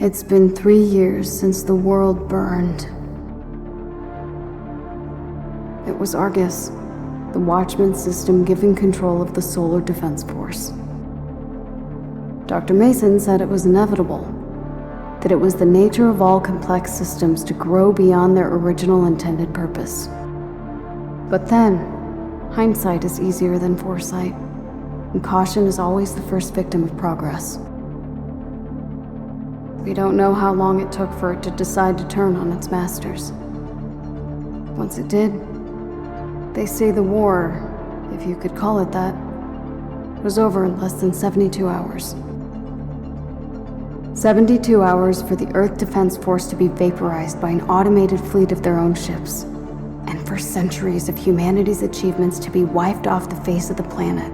It's been 3 years since the world burned. It was Argus, the watchman system given control of the Solar Defense Force. Dr. Mason said it was inevitable, that it was the nature of all complex systems to grow beyond their original intended purpose. But then, hindsight is easier than foresight, and caution is always the first victim of progress. We don't know how long it took for it to decide to turn on its masters. Once it did, they say the war, if you could call it that, was over in less than 72 hours. 72 hours for the Earth Defense Force to be vaporized by an automated fleet of their own ships, and for centuries of humanity's achievements to be wiped off the face of the planet.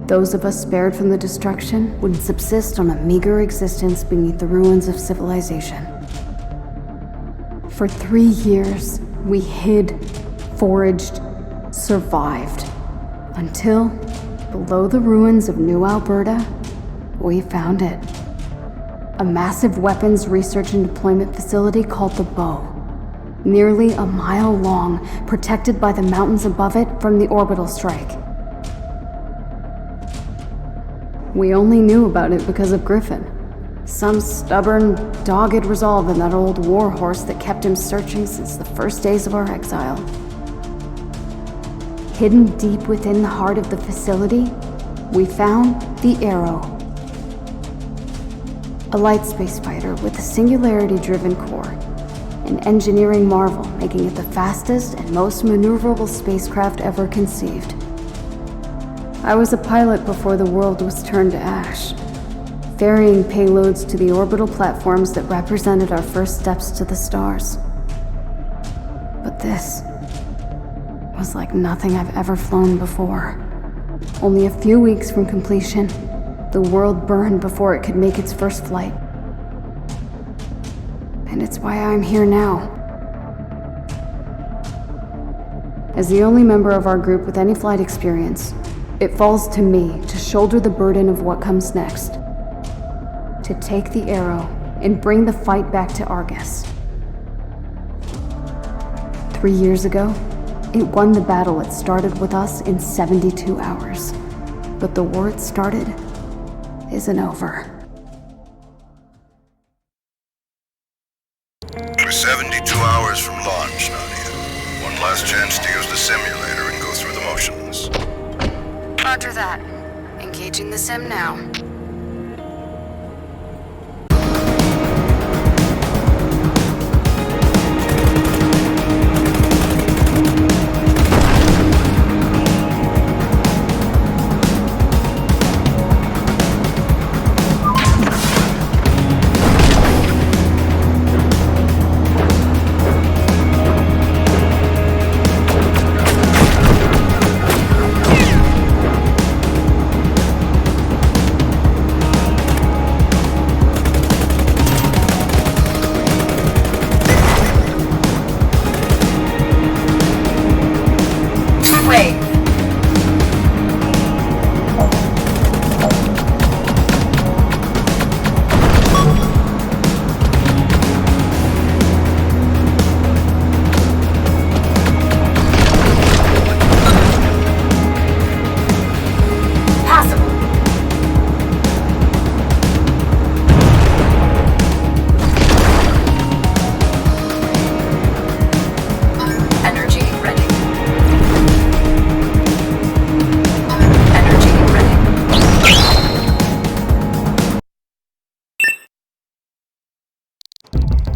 Those of us spared from the destruction would subsist on a meager existence beneath the ruins of civilization. For 3 years, we hid, foraged, survived, until, below the ruins of New Alberta, we found it. A massive weapons research and deployment facility called the Bow, nearly a mile long, protected by the mountains above it from the orbital strike. We only knew about it because of Griffin. Some stubborn, dogged resolve in that old warhorse that kept him searching since the first days of our exile. Hidden deep within the heart of the facility, we found the Arrow. A light space fighter with a singularity-driven core, an engineering marvel making it the fastest and most maneuverable spacecraft ever conceived. I was a pilot before the world was turned to ash, ferrying payloads to the orbital platforms that represented our first steps to the stars. But this was like nothing I've ever flown before. Only a few weeks from completion, the world burned before it could make its first flight. And it's why I'm here now. As the only member of our group with any flight experience, it falls to me to shoulder the burden of what comes next. To take the Arrow and bring the fight back to Argus. 3 years ago, it won the battle it started with us in 72 hours. But the war it started isn't over. We're 72 hours from launch, Nadia. One last chance to use the simulator and go through the motions. Roger that. Engaging the sim now.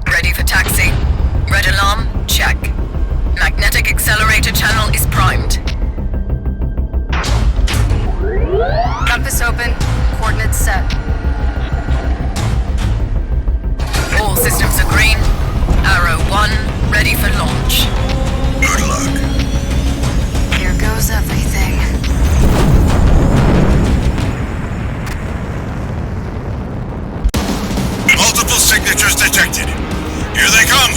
Ready for taxi. Red alarm, check. Magnetic accelerator channel is primed. Compass open, coordinates set. All systems are green. Arrow 1, ready for launch. Good luck. Here goes everything. Multiple signatures detected. Here they come!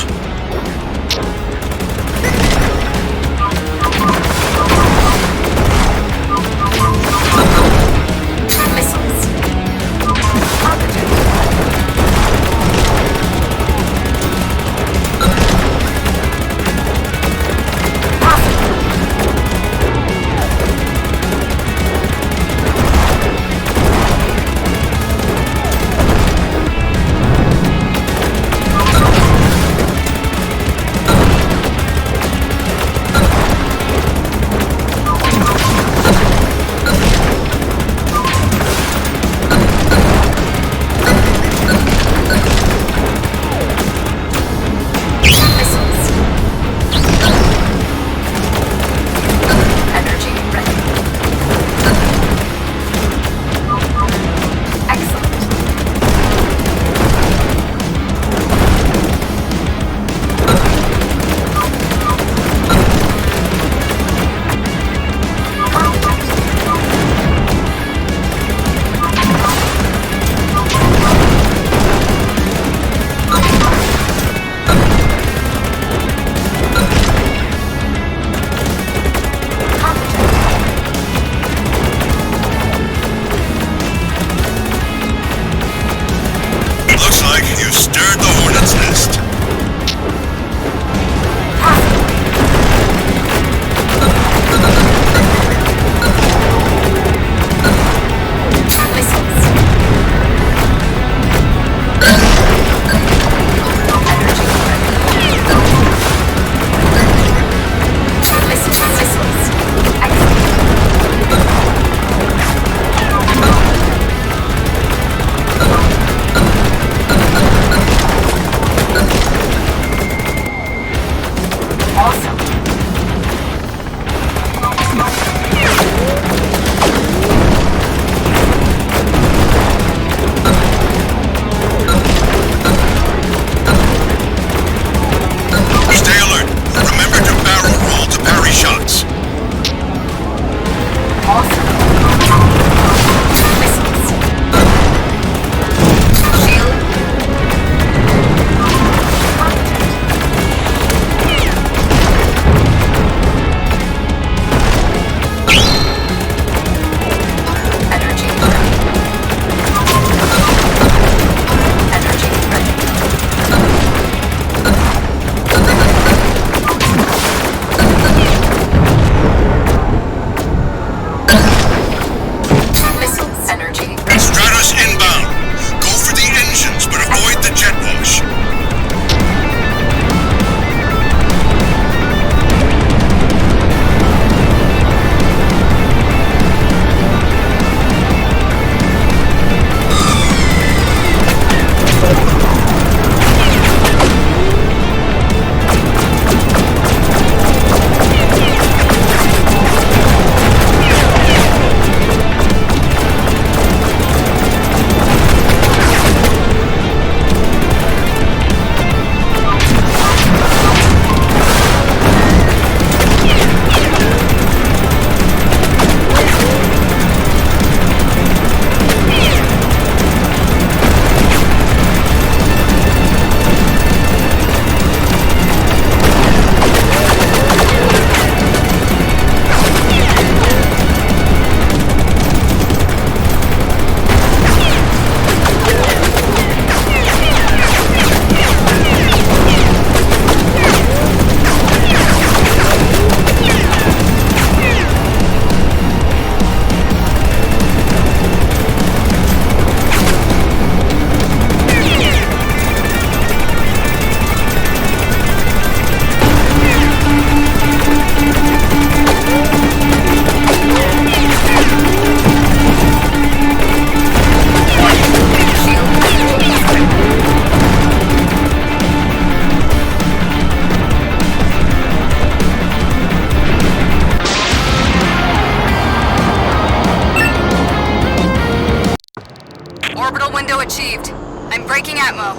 Window achieved. I'm breaking atmo.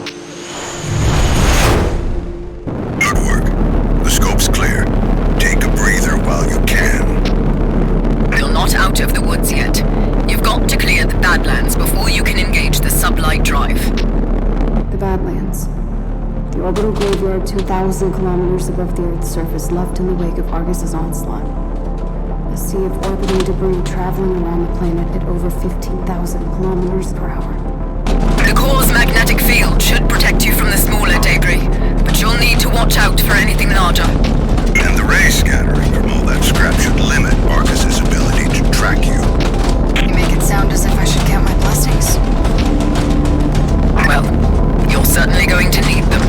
Good work. The scope's clear. Take a breather while you can. You're not out of the woods yet. You've got to clear the Badlands before you can engage the sublight drive. The Badlands. The orbital graveyard 2,000 kilometers above the Earth's surface, left in the wake of Argus's onslaught. A sea of orbiting debris traveling around the planet at over 15,000 kilometers per hour. The core's magnetic field should protect you from the smaller debris, but you'll need to watch out for anything larger. And the ray scattering from all that scrap should limit Argus's ability to track you. You make it sound as if I should count my blessings. Well, you're certainly going to need them.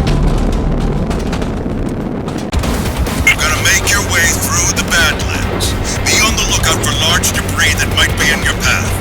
You're gonna make your way through the Badlands. Be on the lookout for large debris that might be in your path.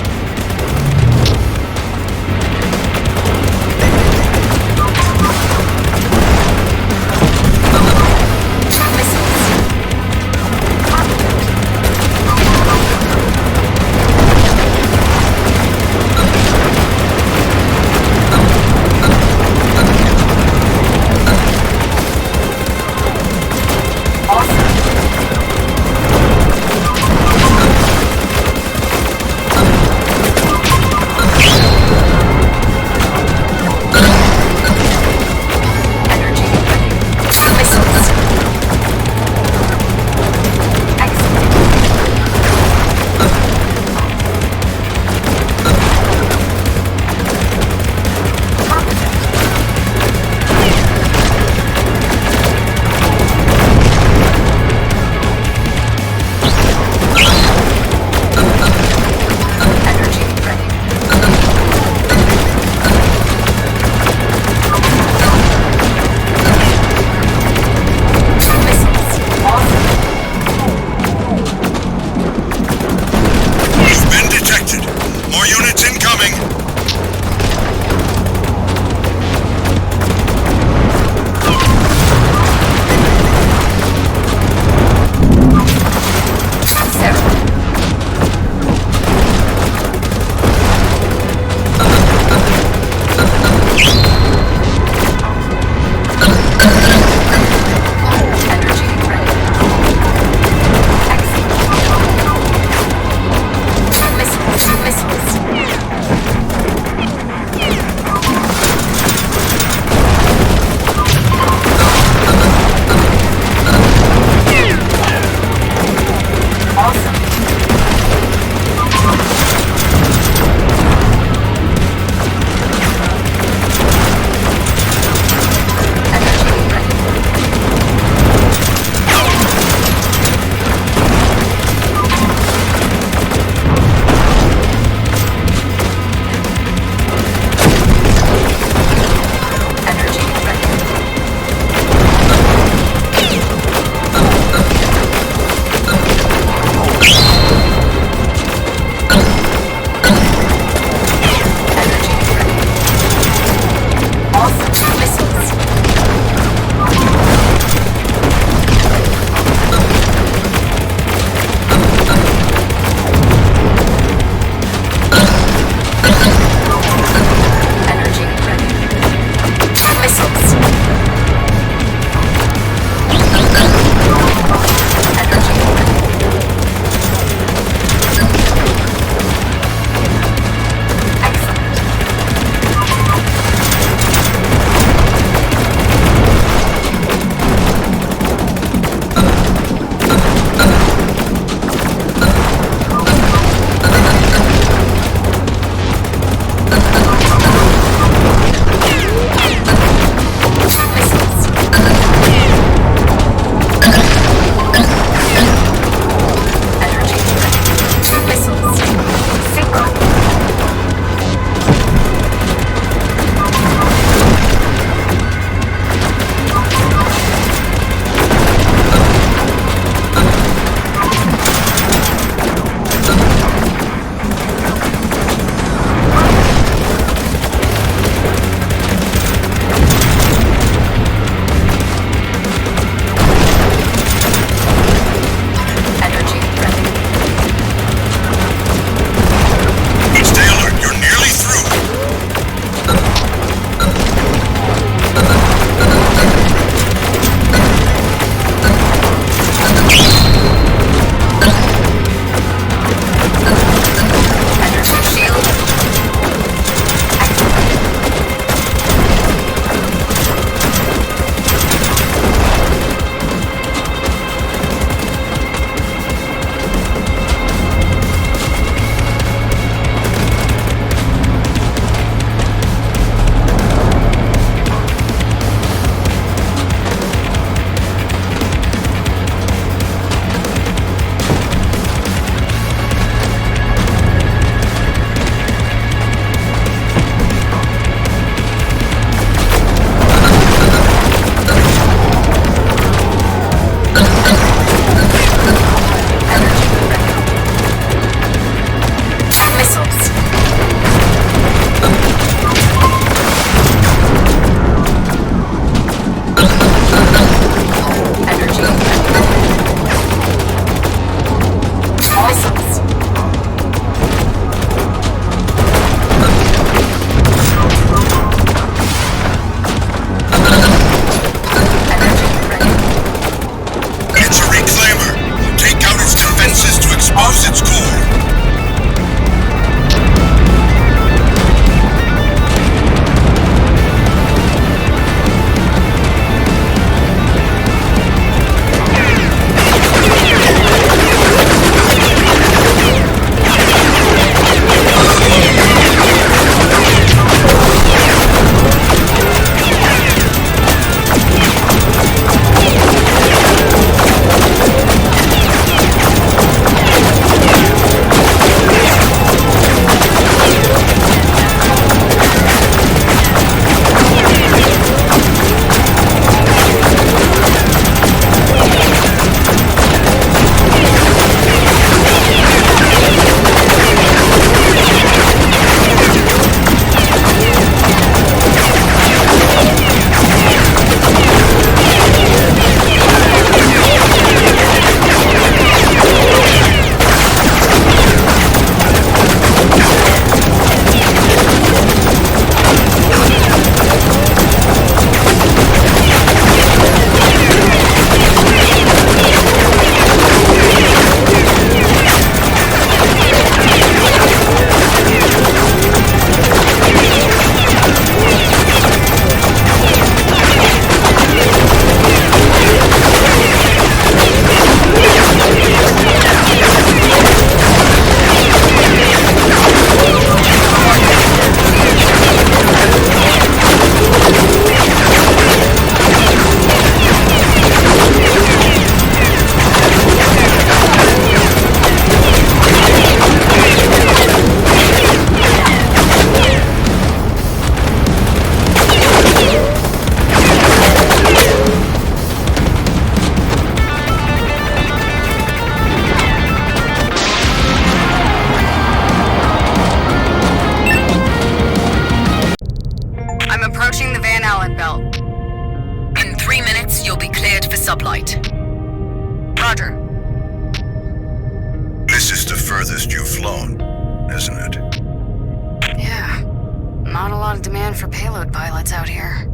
payload pilots out here.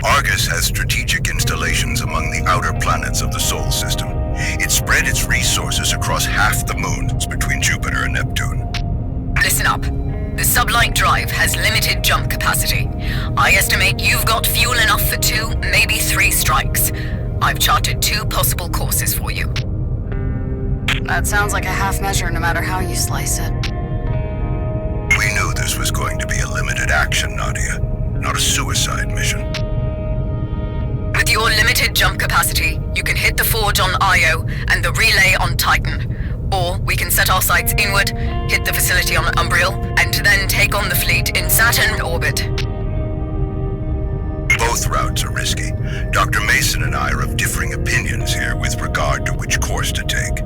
Argus has strategic installations among the outer planets of the Sol system. It spread its resources across half the moons between Jupiter and Neptune. Listen up. The sublight drive has limited jump capacity. I estimate you've got fuel enough for 2, maybe 3 strikes. I've charted 2 possible courses for you. That sounds like a half measure no matter how you slice it. We knew this was going to be a limited action, Nadia, not a suicide mission. With your limited jump capacity, you can hit the forge on Io and the relay on Titan. Or we can set our sights inward, hit the facility on Umbriel, and then take on the fleet in Saturn orbit. Both routes are risky. Dr. Mason and I are of differing opinions here with regard to which course to take.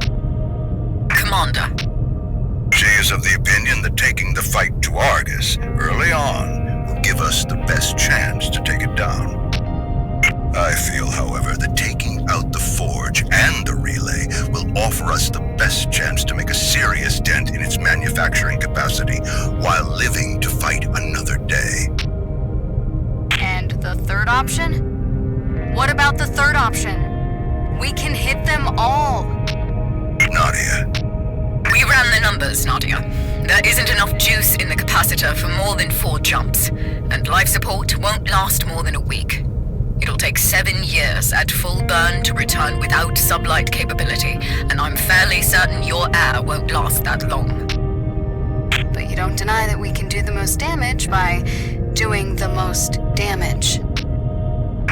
Commander. She is of the opinion that taking the fight to Argus early on will give us the best chance to take it down. I feel, however, that taking out the forge and the relay will offer us the best chance to make a serious dent in its manufacturing capacity while living to fight another day. And the third option? What about the third option? We can hit them all. Nadia. We ran the numbers, Nadia. There isn't enough juice in the capacitor for more than 4 jumps, and life support won't last more than a week. It'll take 7 years at full burn to return without sublight capability, and I'm fairly certain your air won't last that long. But you don't deny that we can do the most damage by doing the most damage.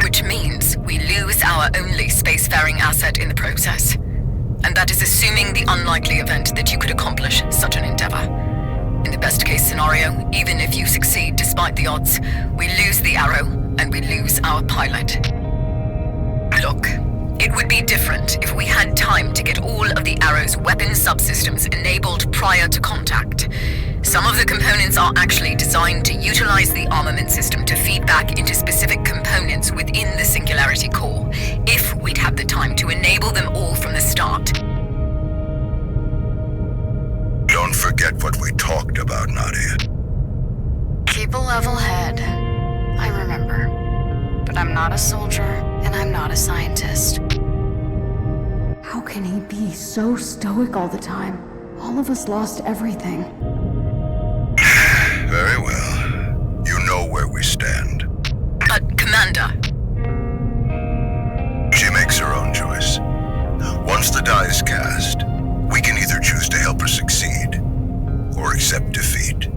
Which means we lose our only spacefaring asset in the process. And that is assuming the unlikely event that you could accomplish such an endeavor. In the best case scenario, even if you succeed despite the odds, we lose the Arrow and we lose our pilot. Look, it would be different if we had time to get all of the Arrow's weapon subsystems enabled prior to contact. Some of the components are actually designed to utilize the armament system to feed back into specific components within the Singularity core, if we'd had the time to enable them all from the start. Don't forget what we talked about, Nadia. Keep a level head. I remember. But I'm not a soldier, and I'm not a scientist. How can he be so stoic all the time? All of us lost everything. Very well. You know where we stand. But, Commander... She makes her own choice. Once the die is cast, we can either choose to help her succeed, or accept defeat.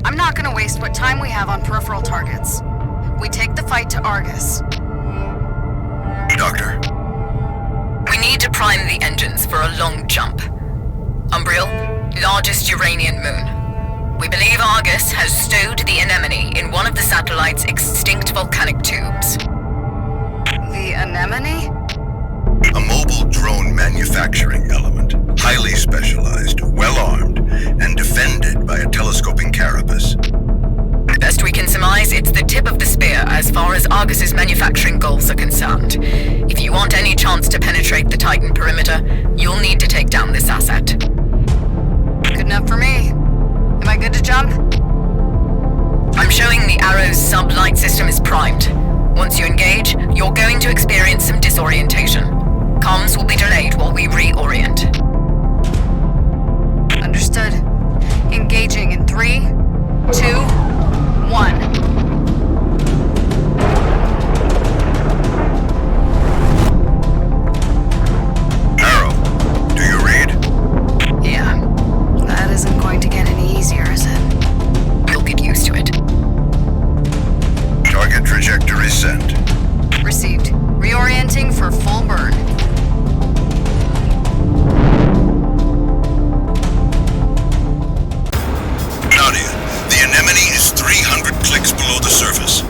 I'm not gonna waste what time we have on peripheral targets. We take the fight to Argus. Doctor. We need to prime the engines for a long jump. Umbriel, largest Uranian moon. We believe Argus has stowed the anemone in one of the satellite's extinct volcanic tubes. The anemone? A mobile drone manufacturing element, highly specialized, well-armed, and defended by a telescoping carapace. Best we can surmise, it's the tip of the spear as far as Argus's manufacturing goals are concerned. If you want any chance to penetrate the Titan perimeter, you'll need to take down this asset. Good enough for me. Am I good to jump? I'm showing the Arrow's sub-light system is primed. Once you engage, you're going to experience some disorientation. Comms will be delayed while we reorient. Understood. Engaging in 3, 2, 1. Isn't going to get any easier, is it? You'll get used to it. Target trajectory set. Received. Reorienting for full burn. Nadia, the anemone is 300 clicks below the surface.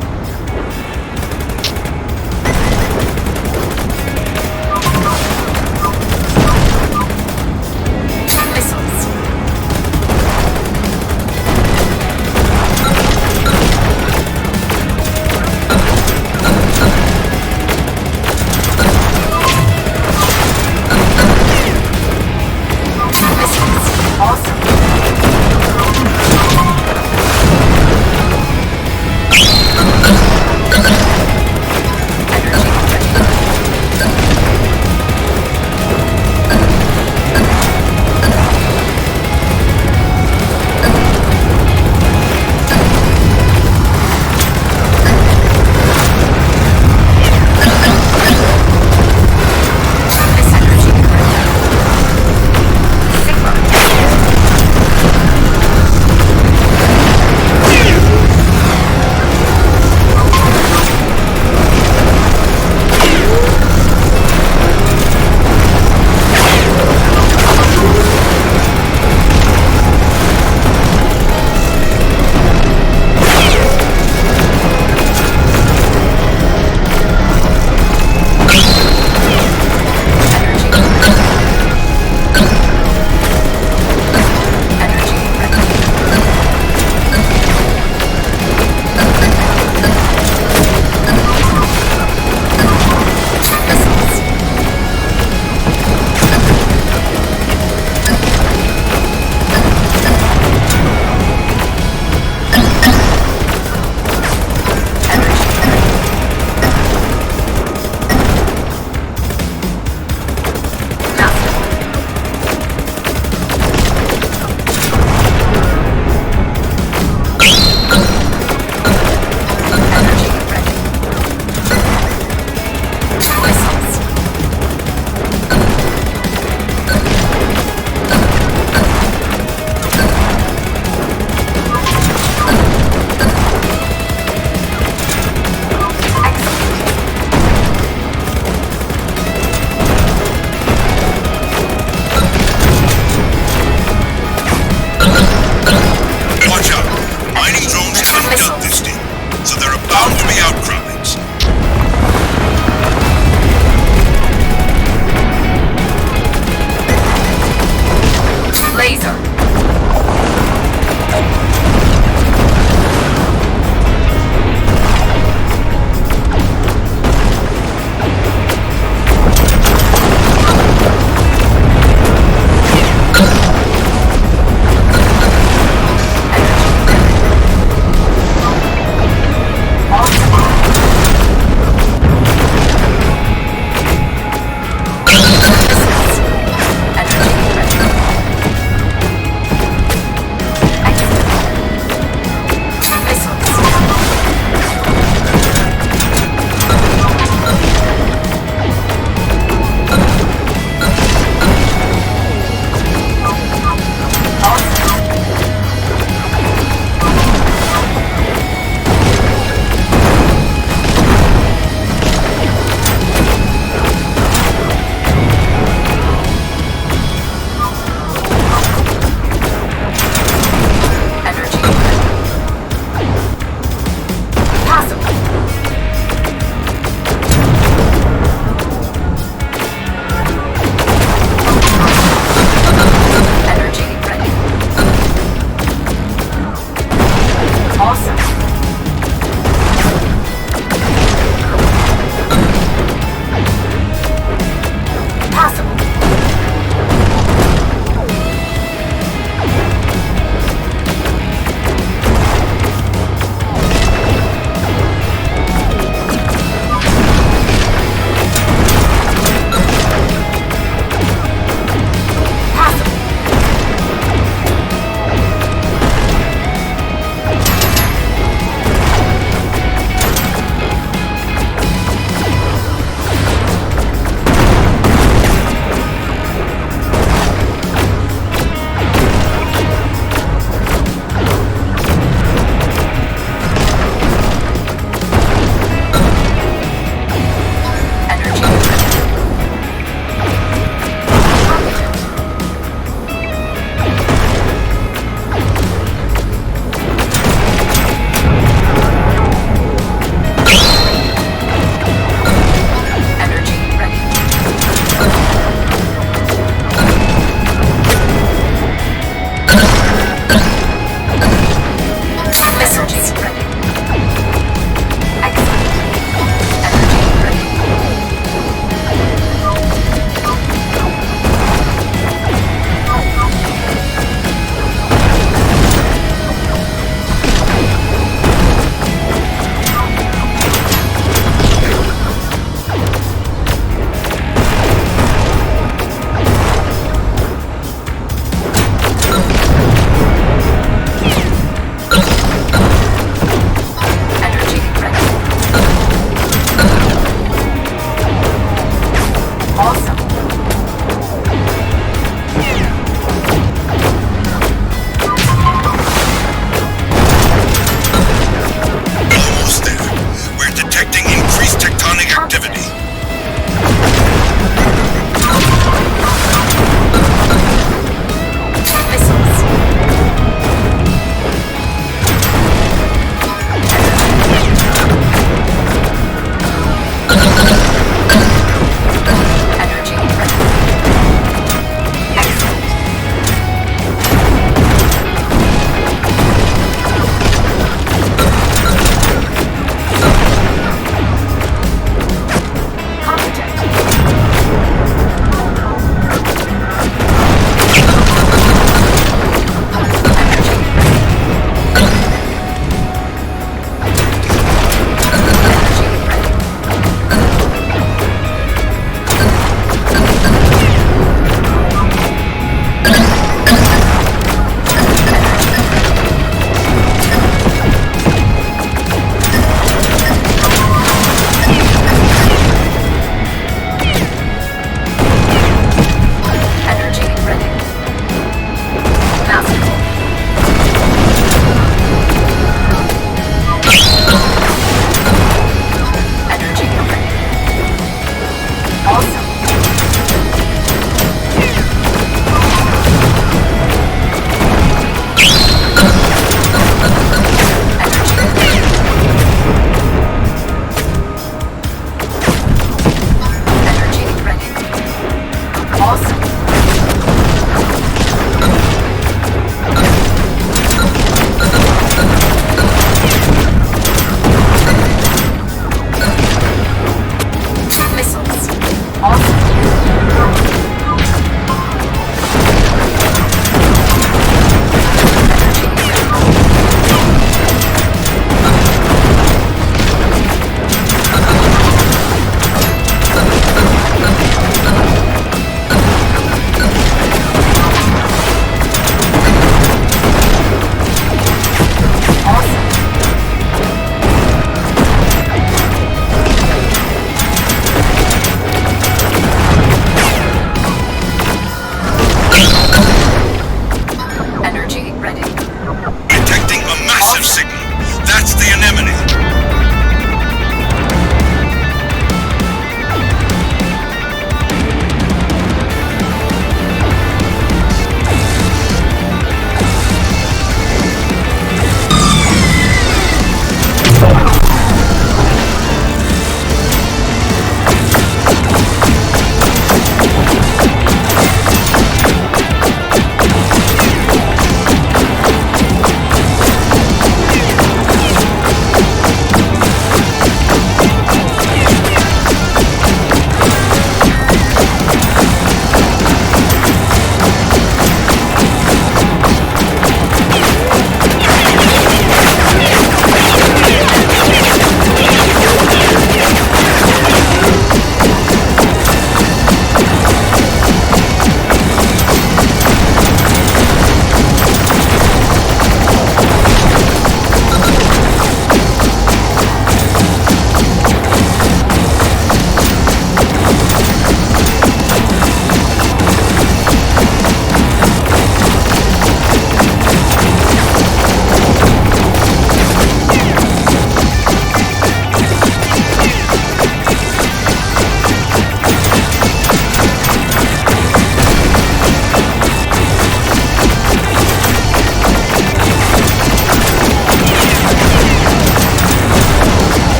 That's the anemone.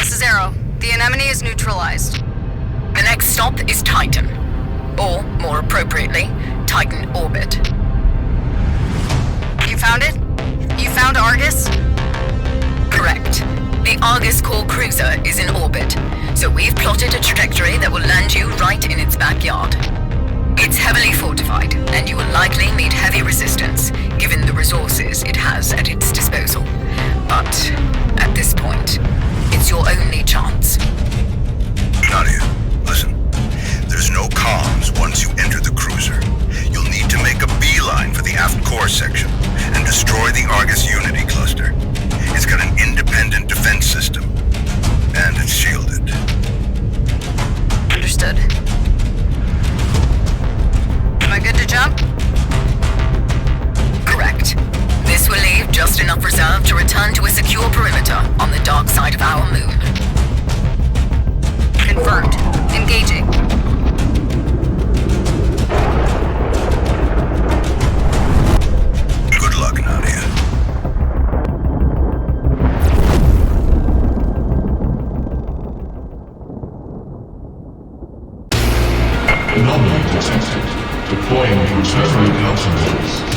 Zero. The anemone is neutralized. The next stop is Titan. Or, more appropriately, Titan Orbit. You found it? You found Argus? Correct. The Argus core cruiser is in orbit, so we've plotted a trajectory that will land you right in its backyard. It's heavily fortified, and you will likely meet heavy resistance, given the resources it has at its disposal. But, at this point, it's your only chance. Nadia, listen. There's no comms once you enter the cruiser. You'll need to make a beeline for the aft core section and destroy the Argus Unity cluster. It's got an independent defense system, and it's shielded. Understood. Am I good to jump? Correct. This will leave just enough reserve to return to a secure perimeter on the dark side of our moon. Confirmed. Engaging. Good luck, Nadia. Anomaly detected. Deploying quaternary countermeasures.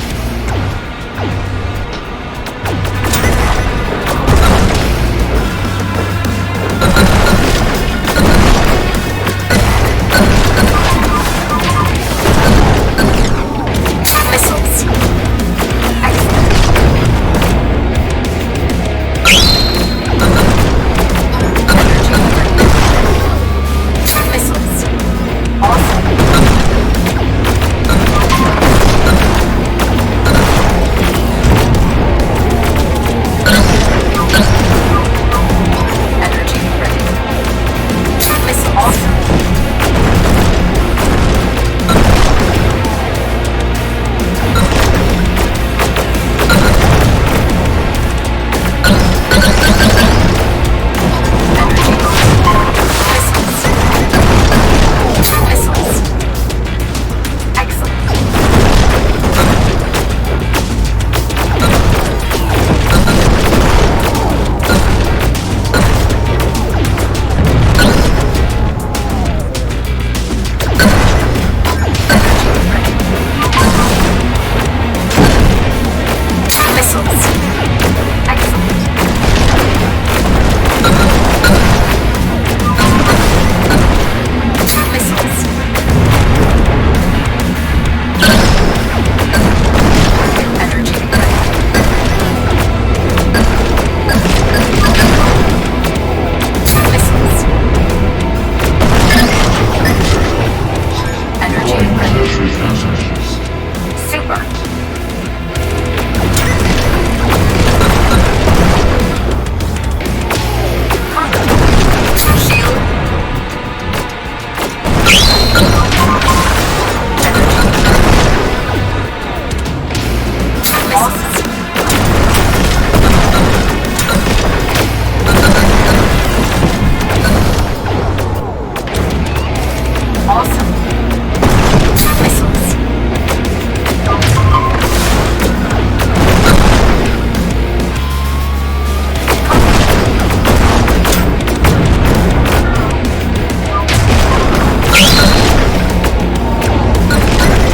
Missiles. Excellent. Missiles. Energy ready. Missiles. Energy Deploying ready. tertiary countermeasures. Super. Shield. Missiles. Awesome. Missiles.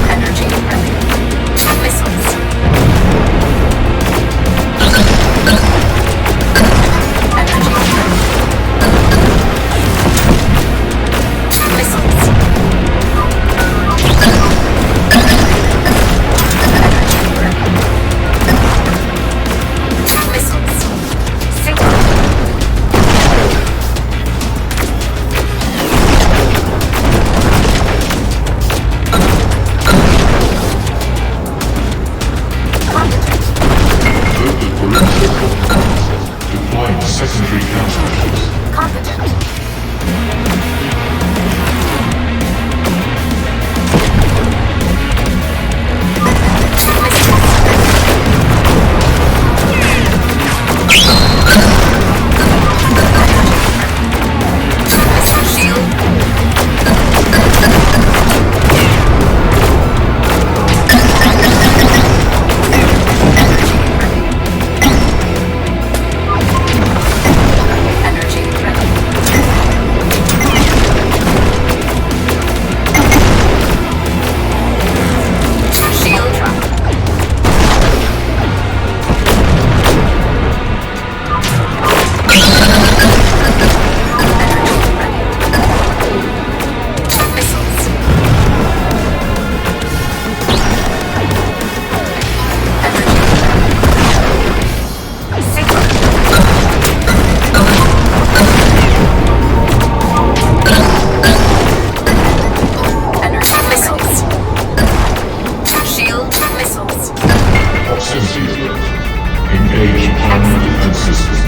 Energy ready. Missiles. Energy ready. Missiles. Energy ready. Missiles. Signal. Competent. Local perimeter compromised. Deploying secondary countermeasures. Competent. Missile shield. Energy ready. Shield drop. Energy ready. Missiles. Energy ready. Signal. Energy missiles. Shield missiles. Proximity alert. Engage primary defense system.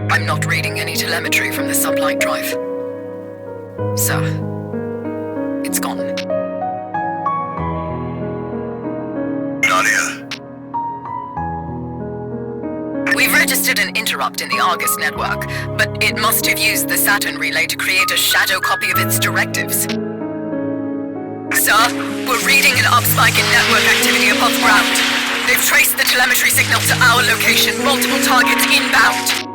I'm not reading any telemetry from the sublight drive. Sir, it's gone. Nadia, We've registered an interrupt in the Argus network, but it must have used the Saturn relay to create a shadow copy of its directives. Sir, we're reading an upspike in network activity above ground. They've traced the telemetry signal to our location, multiple targets inbound.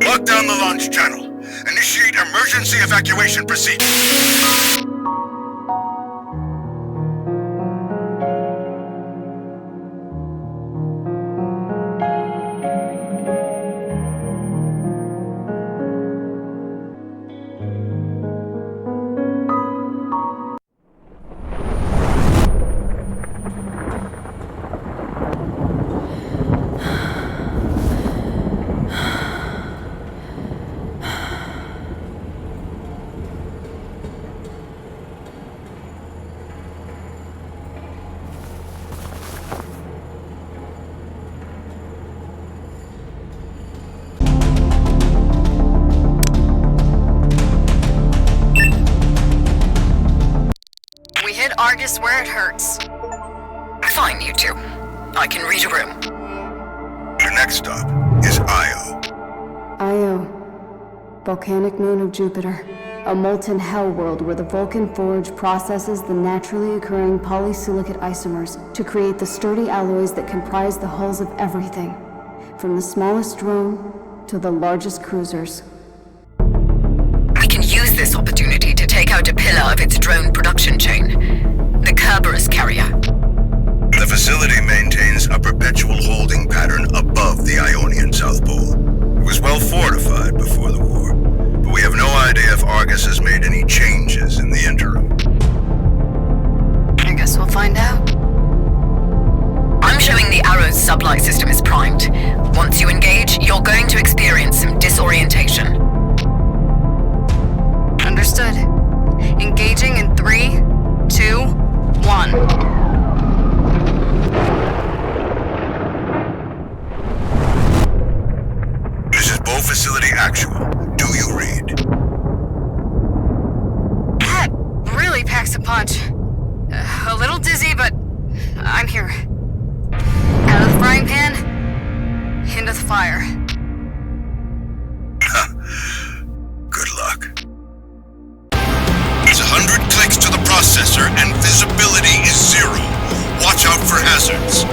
lock down the launch channel. Initiate emergency evacuation procedures. Hit Argus where it hurts. Fine, you two. I can read a room. Your next stop is Io. Io, volcanic moon of Jupiter. A molten hell world where the Vulcan Forge processes the naturally occurring polysilicate isomers to create the sturdy alloys that comprise the hulls of everything, from the smallest drone to the largest cruisers. We can use this opportunity to take out a pillar of its drone production chain, the Kerberos carrier. The facility maintains a perpetual holding pattern above the Ionian South Pole. It was well fortified before the war, but we have no idea if Argus has made any changes in the interim. I guess we'll find out. I'm showing the Arrow's sublight system is primed. Once you engage, you're going to experience some disorientation. Understood. Engaging in 3, 2, 1. This is Bow Facility Actual. Do you read? That really packs a punch. A little dizzy, but I'm here. Out of the frying pan, into the fire. Good luck. It's 100 clicks to the processor and visibility is 0. Watch out for hazards.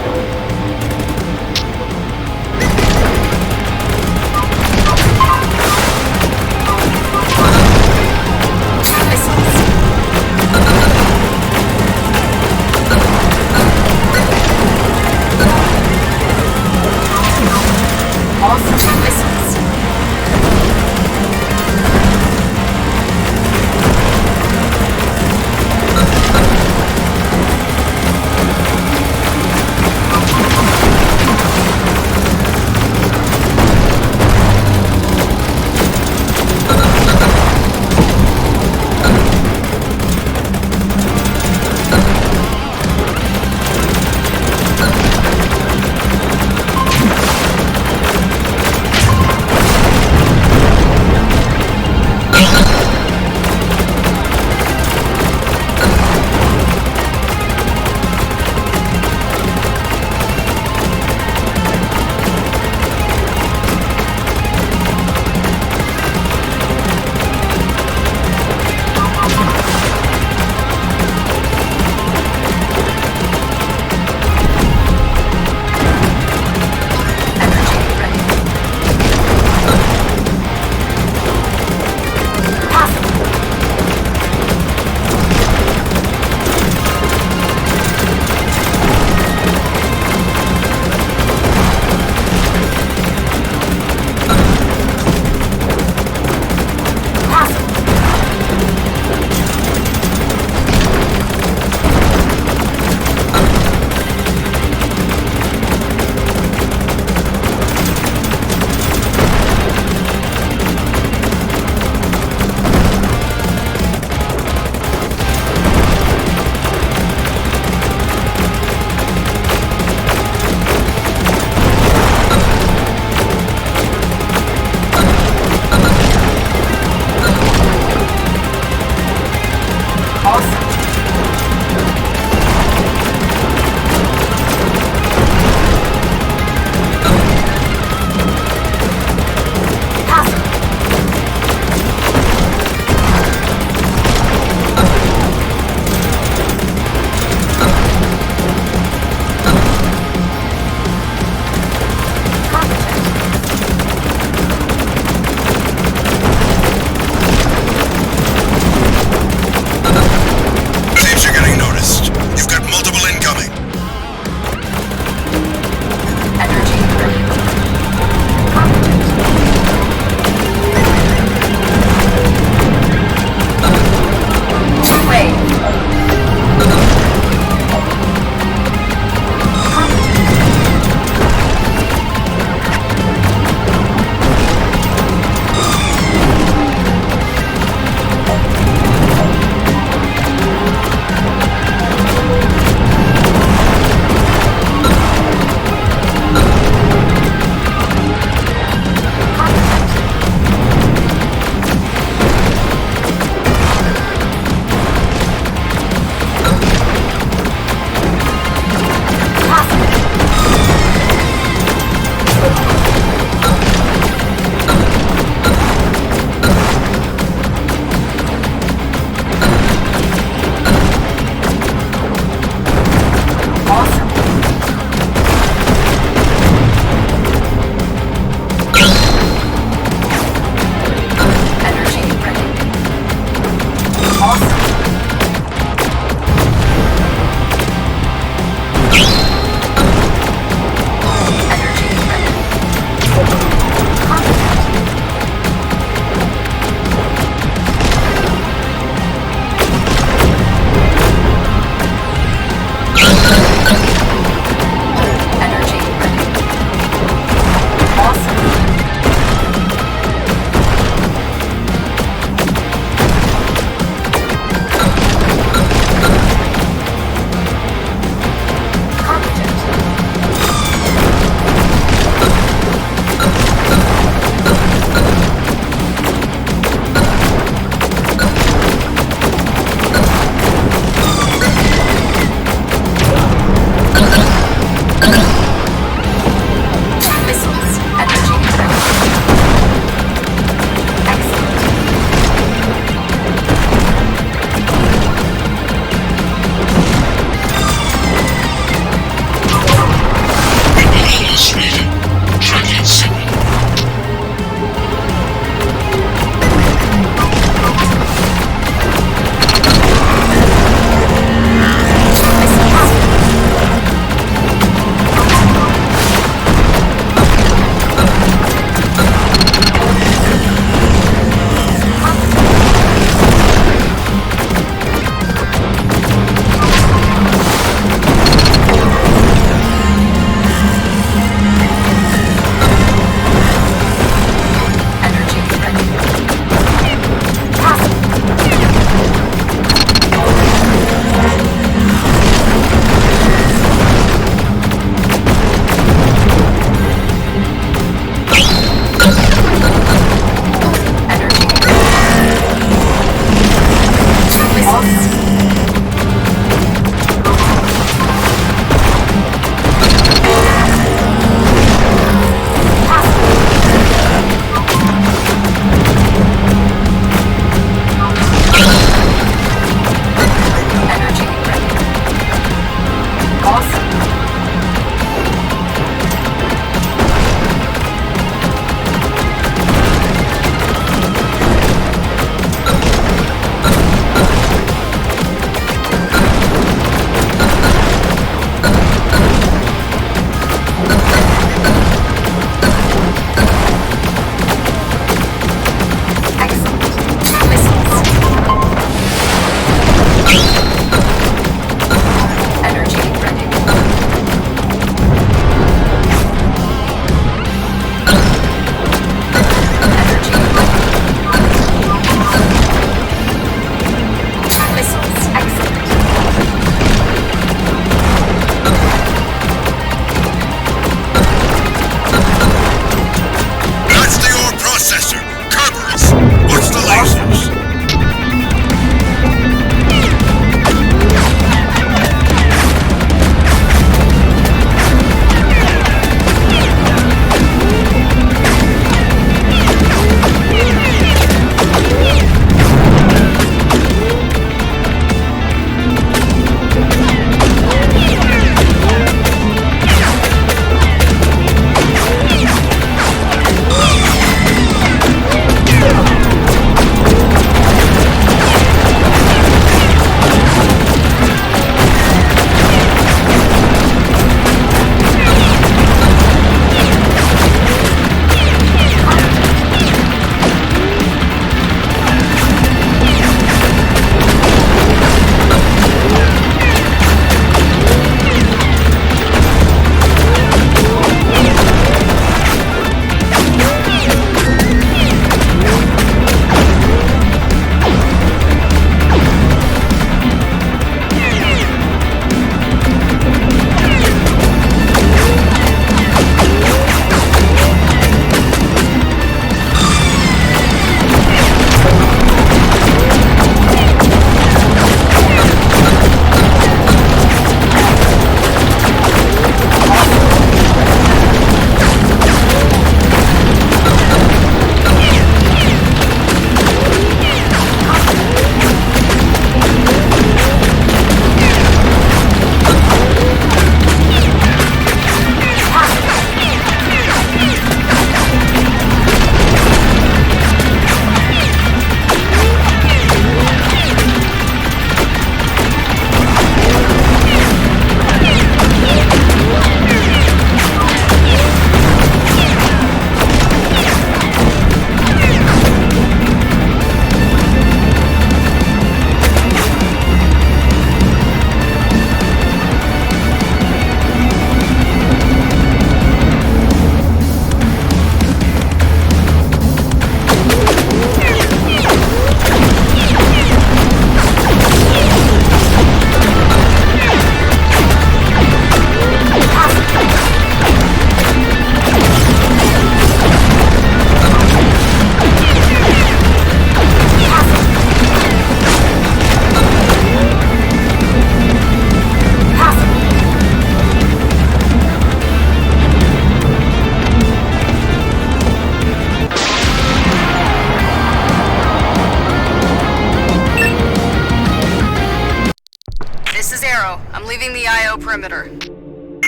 perimeter.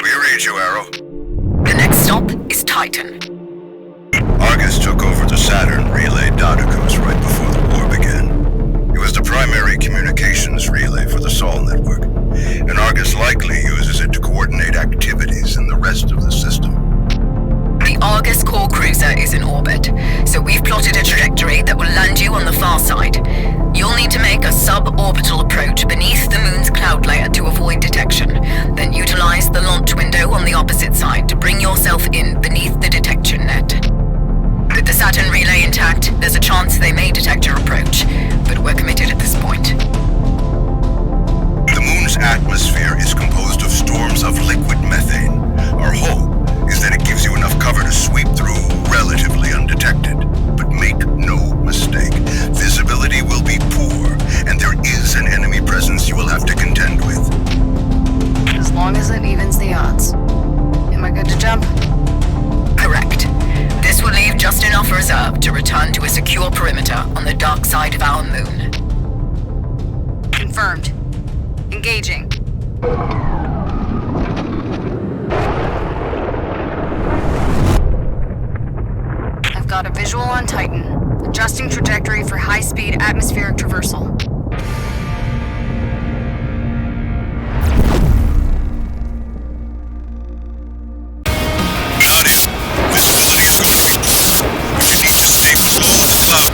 We read you, Arrow. The next stop is Titan. Argus took over the Saturn relay data codes right before the war began. It was the primary communications relay for the Sol network, and Argus likely uses it to coordinate activities in the rest of the system. The Argus core cruiser is in orbit, so we've plotted a trajectory that will land you on the far side. You'll need to make a suborbital approach beneath the moon's cloud layer to avoid detection, then utilize the launch window on the opposite side to bring yourself in beneath the detection net. With the Saturn relay intact, there's a chance they may detect your approach, but we're committed at this point. The moon's atmosphere is composed of storms of liquid methane. Our hope is that it gives you enough cover to sweep through relatively undetected. But make no mistake, visibility will be poor, and there is an enemy presence you will have to contend with. As long as it evens the odds. Am I good to jump? Correct. This will leave just enough reserve to return to a secure perimeter on the dark side of our moon. Confirmed. Engaging. I've got a visual on Titan. Adjusting trajectory for high-speed atmospheric traversal. Got it. Visibility is great. But you need to stay below the cloud.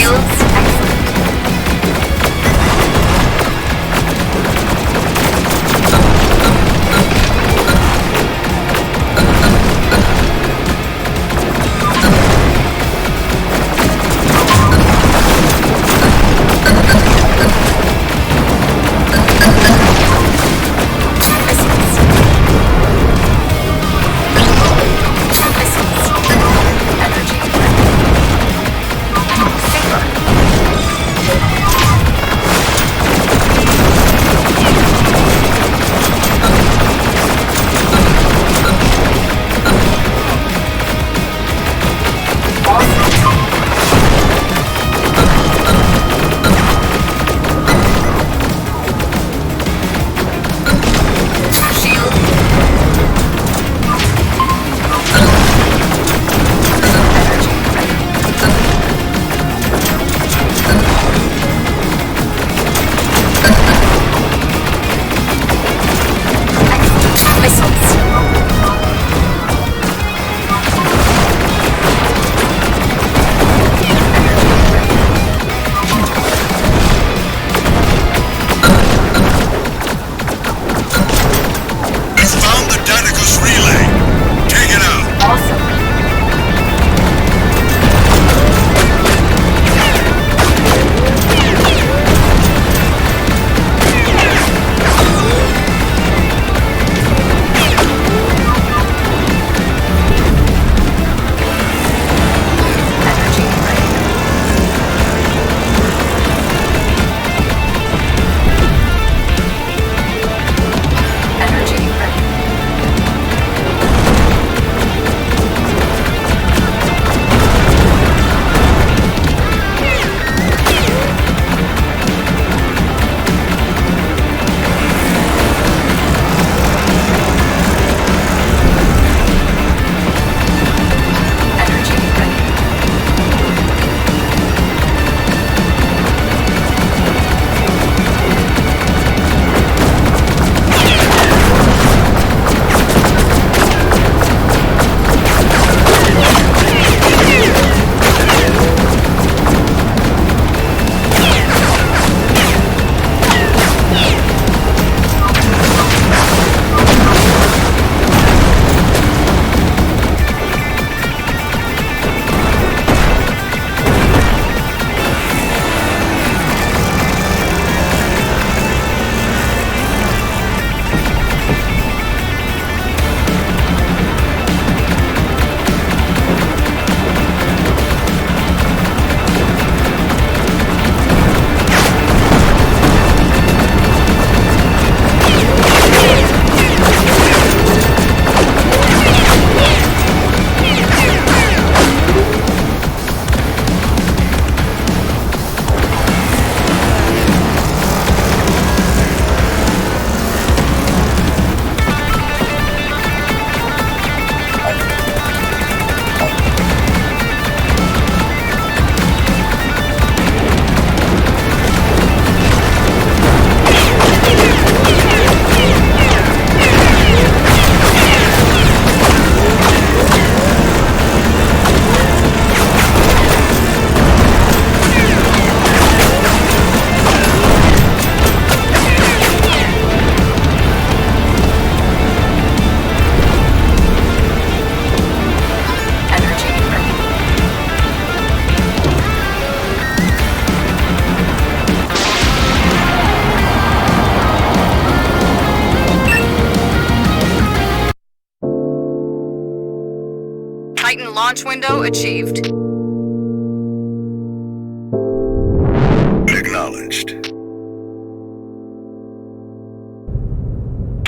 Shields activated. Launch window achieved. Acknowledged.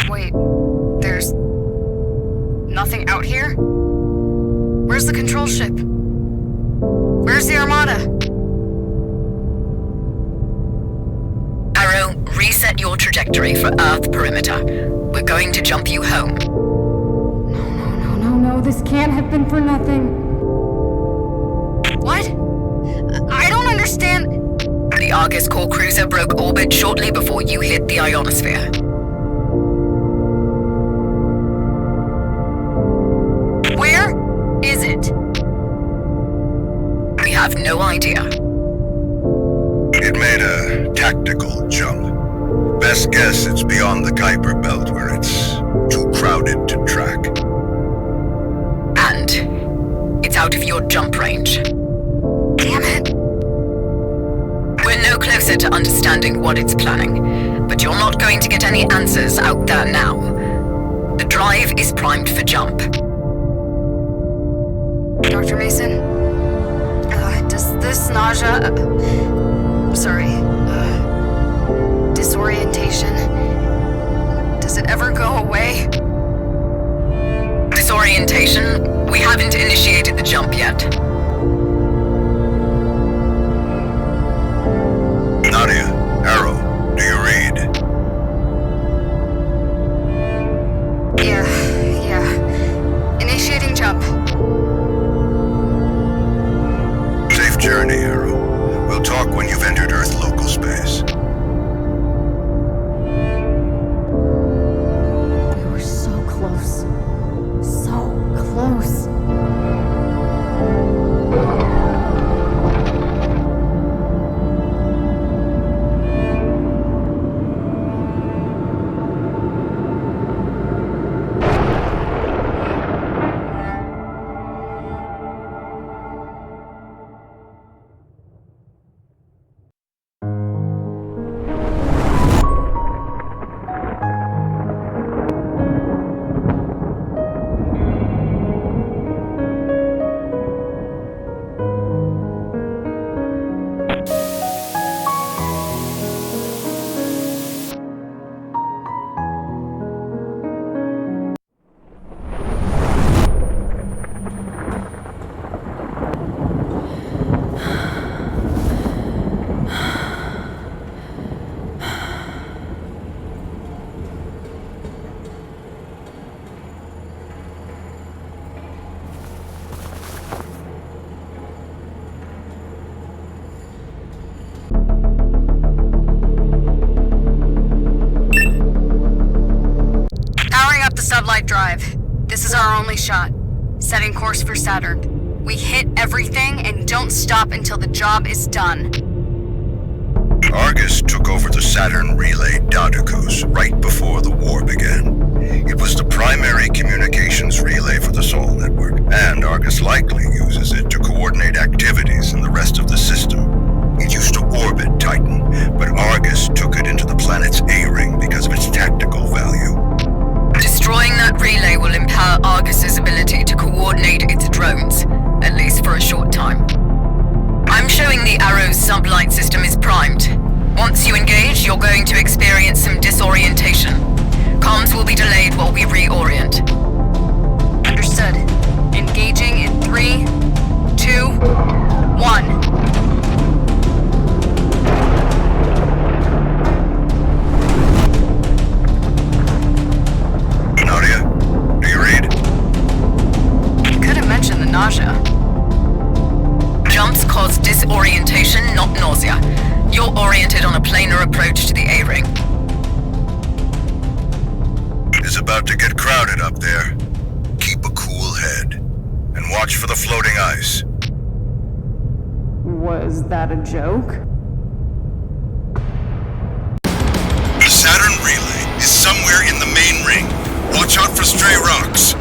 Wait, there's nothing out here? Where's the control ship? Where's the Armada? Arrow, reset your trajectory for Earth perimeter. We're going to jump you home. No, this can't have been for nothing. What? I don't understand. The Argus core cruiser broke orbit shortly before you hit the ionosphere. Where is it? We have no idea. tactical jump. Best guess it's beyond the Kuiper Belt where it's too crowded to track. And it's out of your jump range. Damn it. We're no closer to understanding what it's planning, but you're not going to get any answers out there now. The drive is primed for jump. Dr. Mason? Does this nausea... disorientation... Does it ever go away? Disorientation? We haven't initiated the jump yet. Nadia, Arrow, do you read? Yeah. Initiating jump. Safe journey, Arrow. We'll talk when you've entered Earth local space. We were so close. So close. Sublight drive. This is our only shot. Setting course for Saturn. We hit everything and don't stop until the job is done. Argus took over the Saturn relay Dodicos right before the war began. It was the primary communications relay for the Sol network, and Argus likely uses it to coordinate activities in the rest of the system. It used to orbit Titan, but Argus took it into the planet's A-ring because of its tactical value. Destroying that relay will impair Argus's ability to coordinate its drones, at least for a short time. I'm showing the Arrow's sublight system is primed. Once you engage, you're going to experience some disorientation. Comms will be delayed while we reorient. Understood. Engaging in 3, 2, 1. Nausea. Jumps cause disorientation, not nausea. You're oriented on a planar approach to the A-ring. It's about to get crowded up there. Keep a cool head. And watch for the floating ice. Was that a joke? The Saturn relay is somewhere in the main ring. Watch out for stray rocks.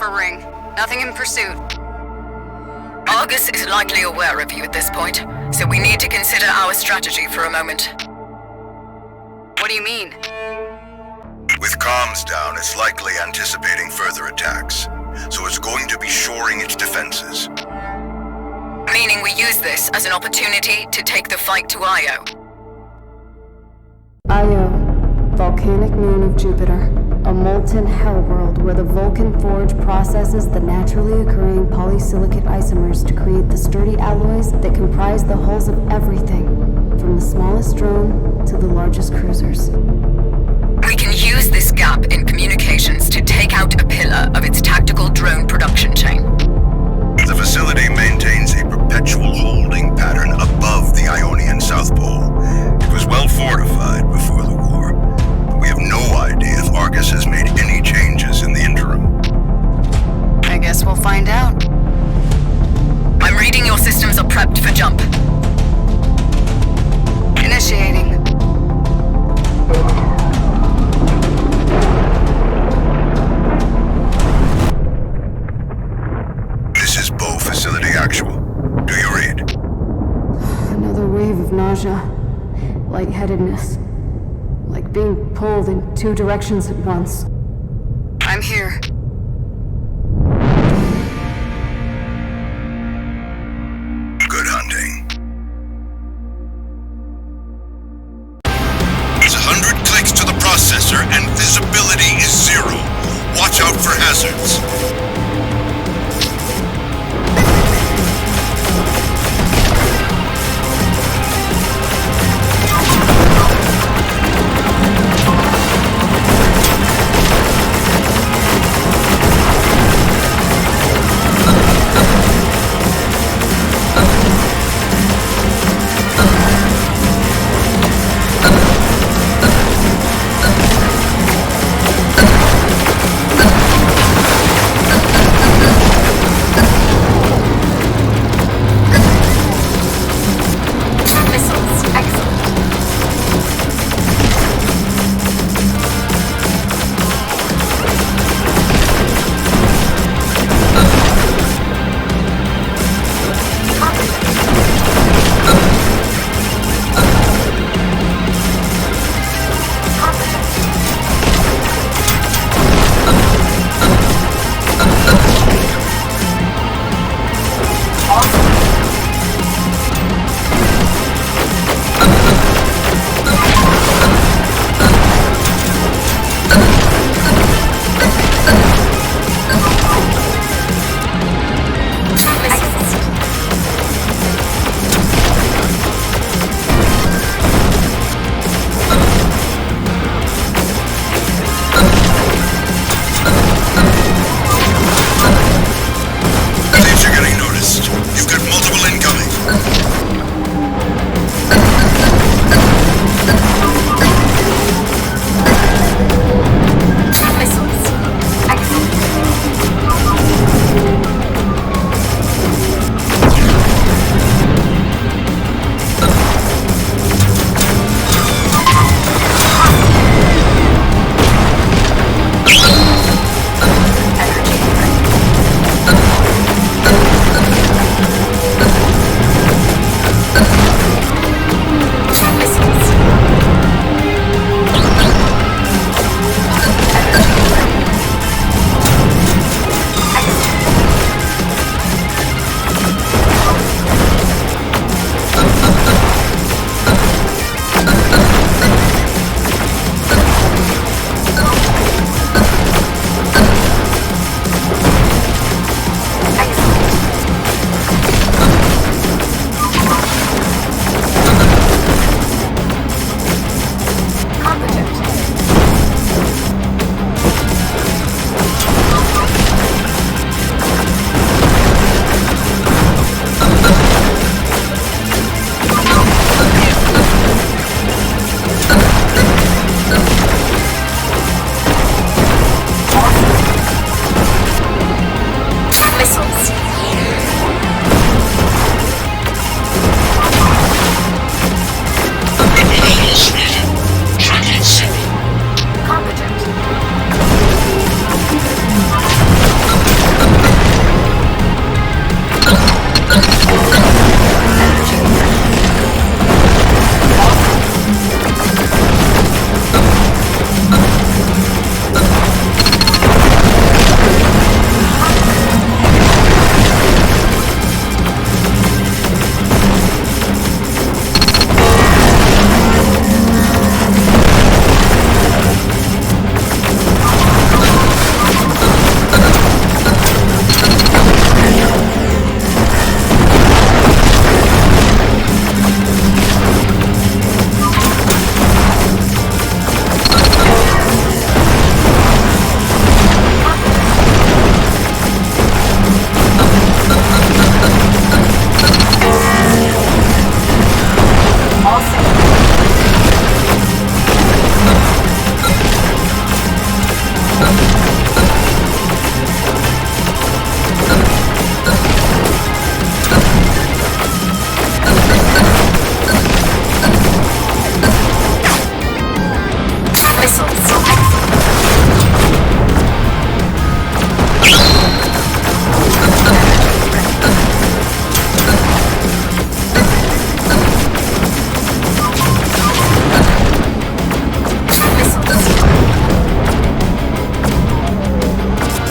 Alpha Ring. Nothing in pursuit. Argus is likely aware of you at this point, so we need to consider our strategy for a moment. What do you mean? With comms down, it's likely anticipating further attacks, so it's going to be shoring its defenses. Meaning we use this as an opportunity to take the fight to Io. Io, volcanic moon of Jupiter, a molten hell world where the Vulcan Forge processes the naturally occurring polysilicate isomers to create the sturdy alloys that comprise the hulls of everything, from the smallest drone to the largest cruisers. We can use this gap in communications to take out a pillar of its tactical drone production chain. The facility maintains a perpetual holding pattern above the Ionian South Pole. It was well fortified before the war. We have no idea if Argus has made any changes in the interim. I guess we'll find out. I'm reading your systems are prepped for jump. Initiating. This is Bow Facility Actual. Do you read? Another wave of nausea, lightheadedness, like being pulled in two directions at once. I'm here. Good hunting. It's 100 clicks to the processor and visibility is 0. Watch out for hazards.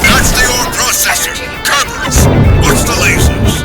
That's the ore processor. Kerberos, what's the lasers?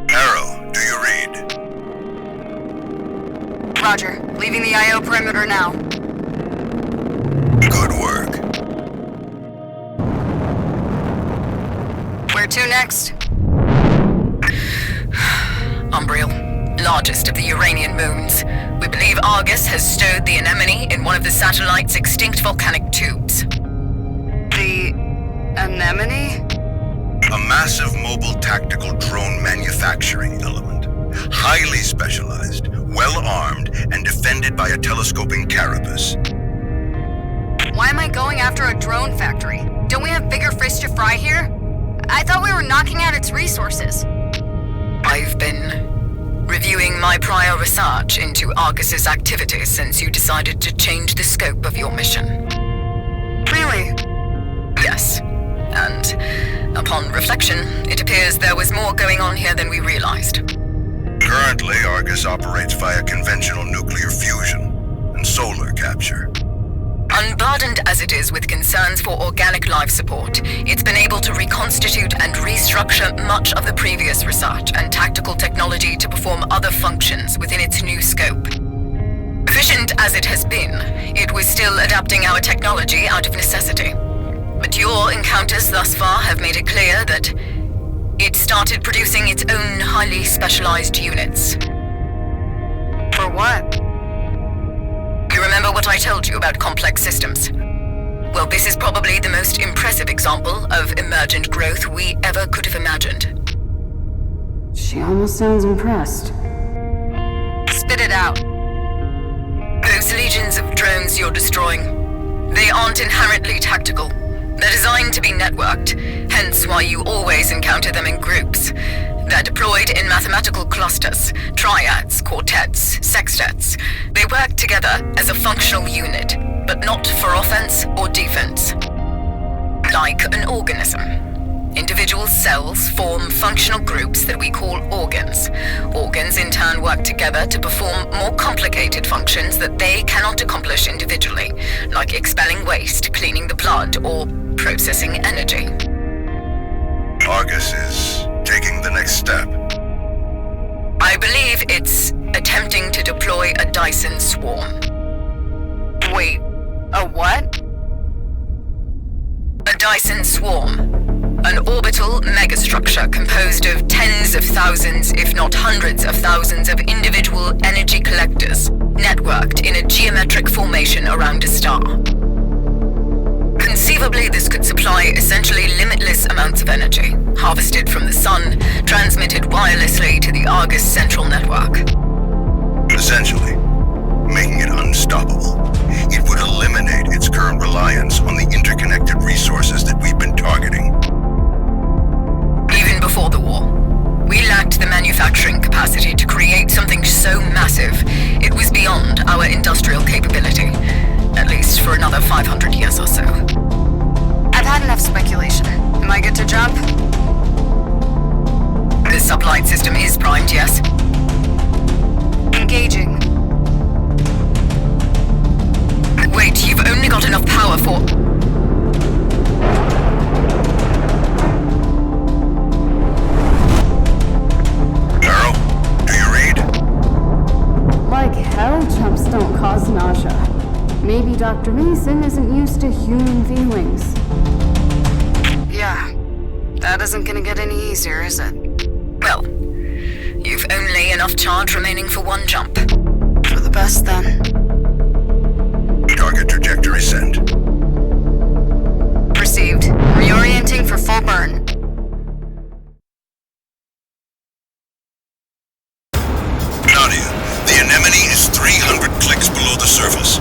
Arrow, do you read? Roger. Leaving the IO perimeter now. Good work. Where to next? Umbriel, largest of the Uranian moons. We believe Argus has stowed the anemone in one of the satellite's extinct volcanic tubes. The... anemone? A massive mobile tactical drone manufacturing element. Highly specialized, well-armed, and defended by a telescoping carapace. Why am I going after a drone factory? Don't we have bigger fish to fry here? I thought we were knocking out its resources. I've been reviewing my prior research into Argus's activities since you decided to change the scope of your mission. Really? Yes. And upon reflection, it appears there was more going on here than we realized. Currently, Argus operates via conventional nuclear fusion and solar capture. Unburdened as it is with concerns for organic life support, it's been able to reconstitute and restructure much of the previous research and tactical technology to perform other functions within its new scope. Efficient as it has been, it was still adapting our technology out of necessity. But your encounters thus far have made it clear that it started producing its own highly specialized units. For what? You remember what I told you about complex systems? Well, this is probably the most impressive example of emergent growth we ever could have imagined. She almost sounds impressed. Spit it out. Those legions of drones you're destroying, they aren't inherently tactical. They're designed to be networked, hence why you always encounter them in groups. They're deployed in mathematical clusters, triads, quartets, sextets. They work together as a functional unit, but not for offense or defense. Like an organism. Individual cells form functional groups that we call organs. Organs in turn work together to perform more complicated functions that they cannot accomplish individually, like expelling waste, cleaning the blood, or processing energy. Argus is taking the next step. I believe it's attempting to deploy a Dyson swarm. Wait, a what? A Dyson swarm. An orbital megastructure composed of tens of thousands, if not hundreds of thousands of individual energy collectors, networked in a geometric formation around a star. Conceivably, this could supply essentially limitless amounts of energy, harvested from the sun, transmitted wirelessly to the Argus central network. Essentially, making it unstoppable. It would eliminate its current reliance on the interconnected resources that we've been targeting. Even before the war, we lacked the manufacturing capacity to create something so massive it was beyond our industrial capability, at least for another 500 years or so. I've had enough speculation. Am I good to jump? The sublight system is primed, yes? Engaging. Wait, you've only got enough power for... Arrow, do you read? Like hell, jumps don't cause nausea. Maybe Dr. Mason isn't used to human feelings. Yeah. That isn't gonna get any easier, is it? Well, you've only enough charge remaining for one jump. For the best, then. Target trajectory sent. Received. Reorienting for full burn. Nadia, the anemone is 300 clicks below the surface.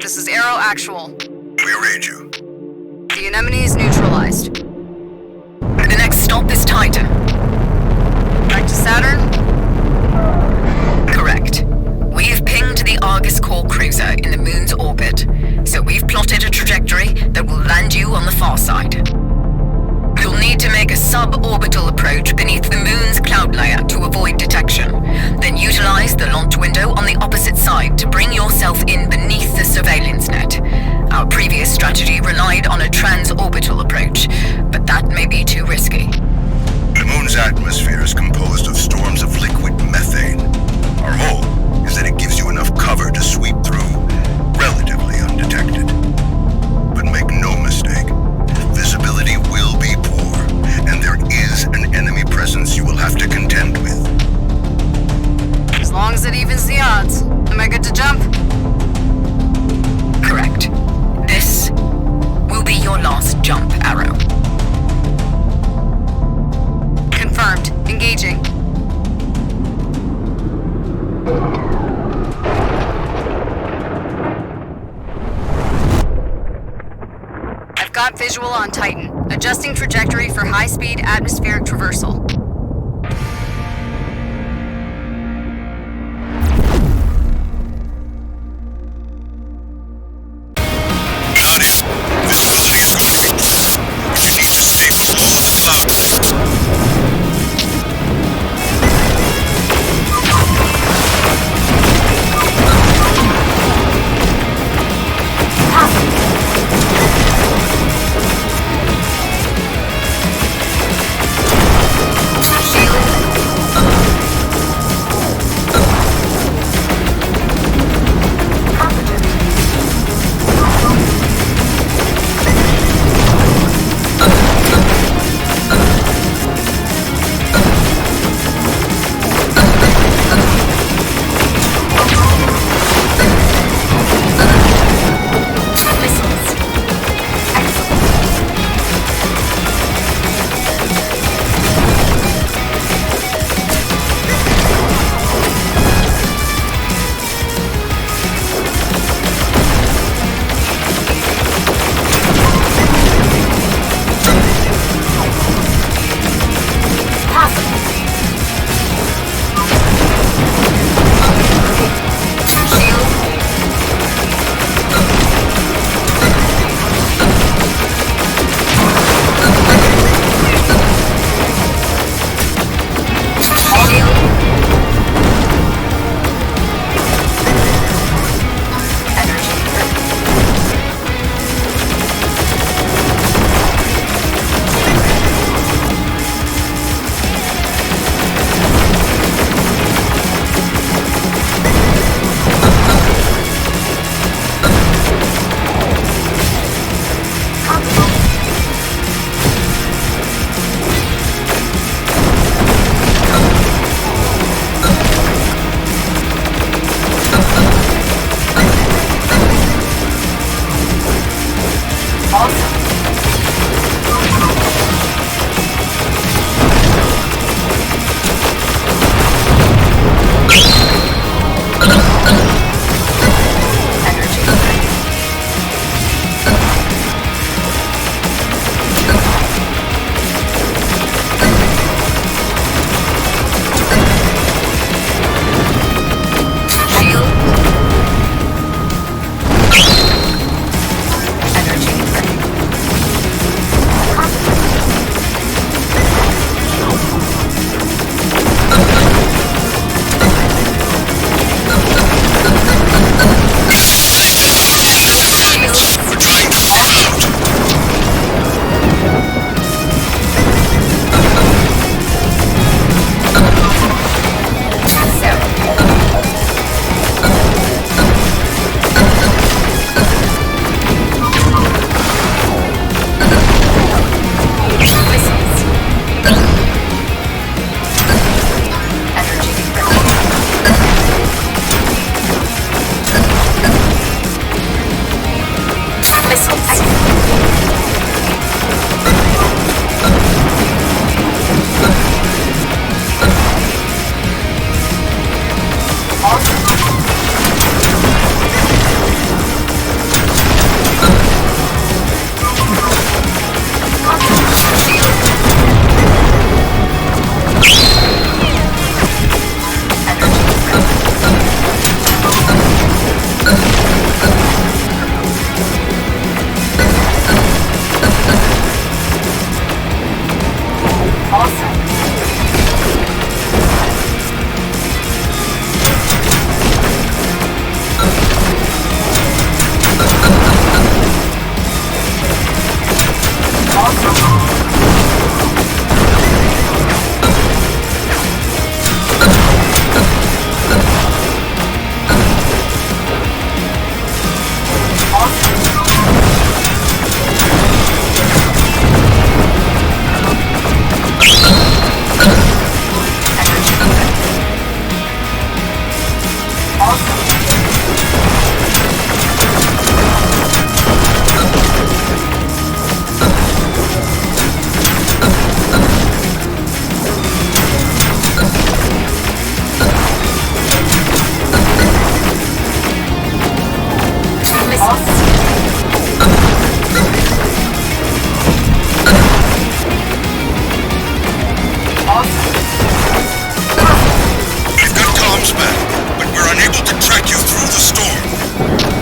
This is Arrow Actual. We read you. The anemone is neutralized. The next stop is Titan. Back to Saturn? Correct. We've pinged the Argus core cruiser in the moon's orbit, so we've plotted a trajectory that will land you on the far side. You'll need to make a suborbital approach beneath the moon's cloud layer to avoid detection. Then utilize the launch window on the opposite side to bring yourself in beneath the surveillance net. Our previous strategy relied on a transorbital approach, but that may be too risky. The moon's atmosphere is composed of storms of liquid methane. Our hope is that it gives you enough cover to sweep through relatively undetected. But make no mistake, visibility will be poor, and there is an enemy presence you will have to contend with. As long as it evens the odds. Am I good to jump? Correct. This will be your last jump, Arrow. Confirmed. Engaging. I've got visual on Titan. Adjusting trajectory for high-speed atmospheric traversal. Visibility is good. You need to stay below the cloud layer. able to track you through the storm.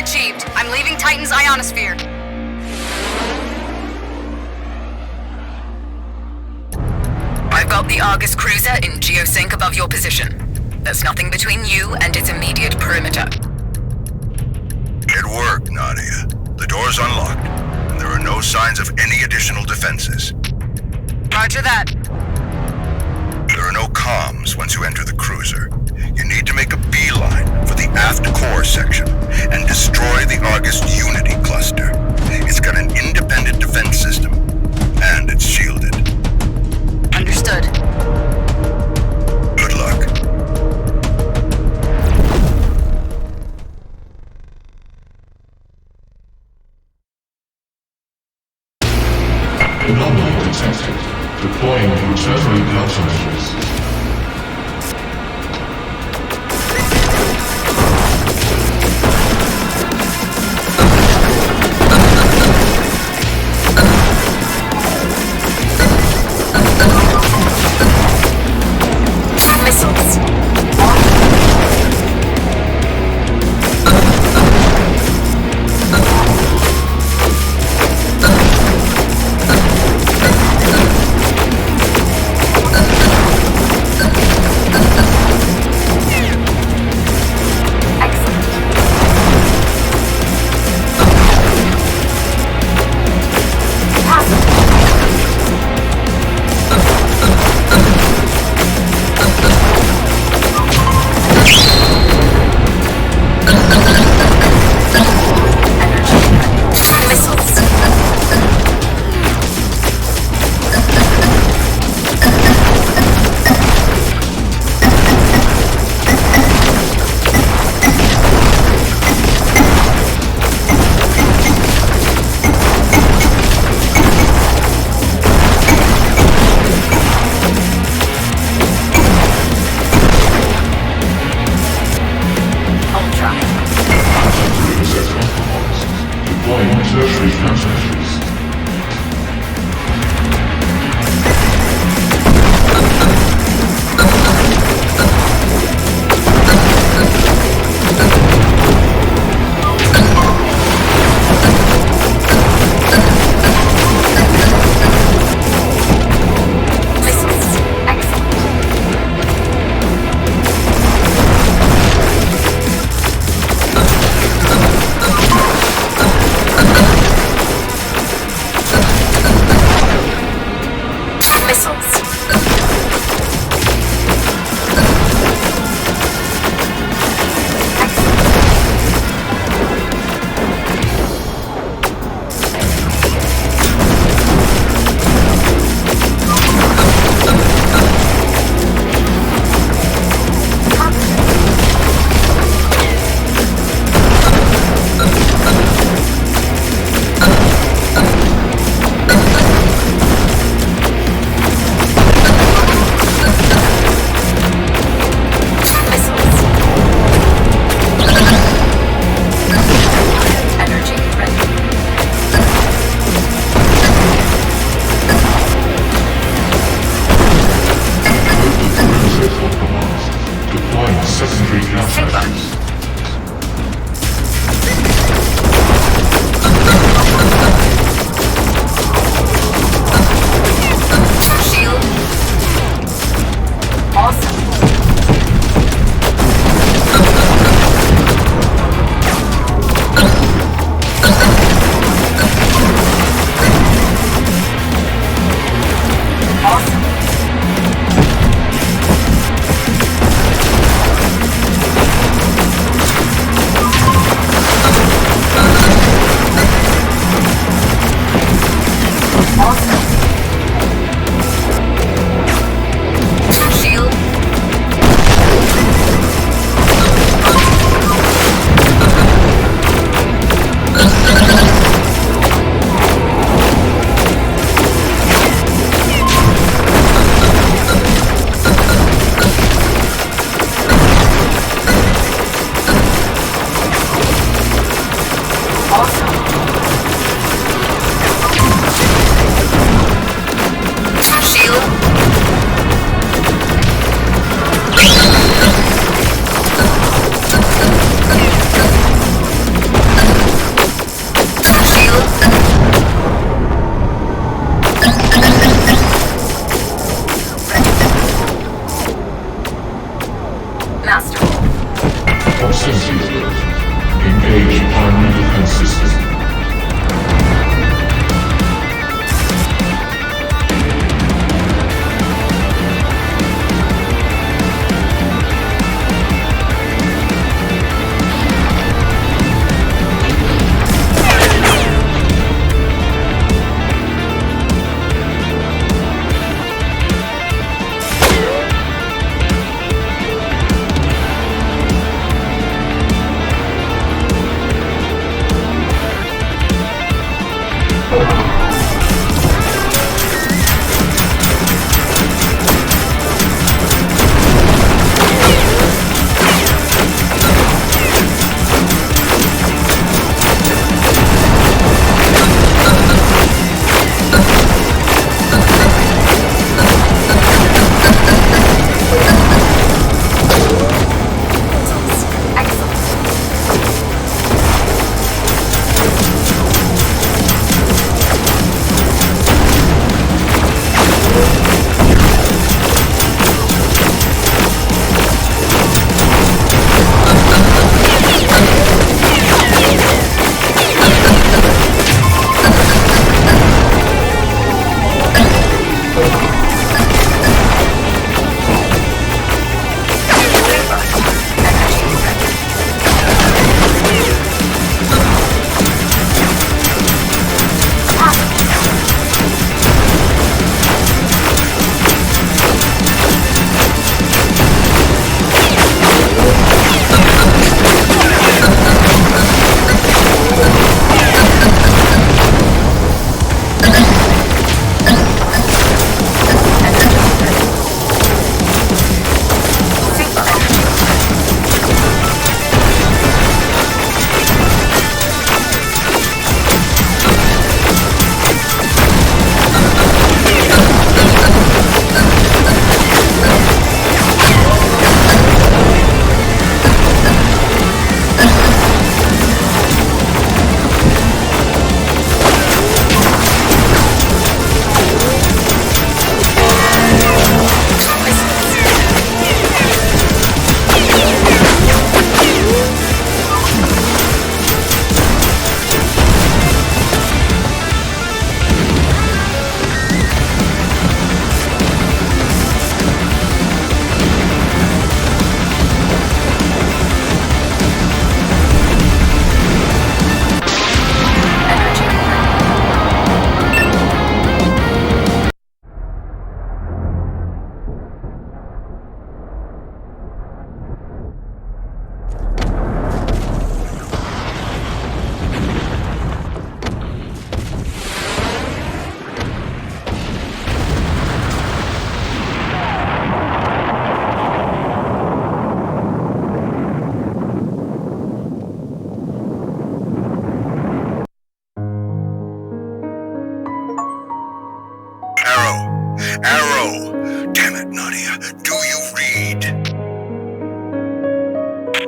achieved. I'm leaving Titan's ionosphere. I've got the Argus cruiser in geosync above your position. There's nothing between you and its immediate perimeter. It worked, Nadia. The door's unlocked, and there are no signs of any additional defenses. Roger that. There are no comms once you enter the cruiser. You need to make a beeline for the aft core section and destroy the Argus Unity cluster. It's got an independent defense system, and it's shielded. Understood. Good luck. Anomaly detected. Deploying quaternary countermeasures. tertiary countermeasures. Engage primary defense system.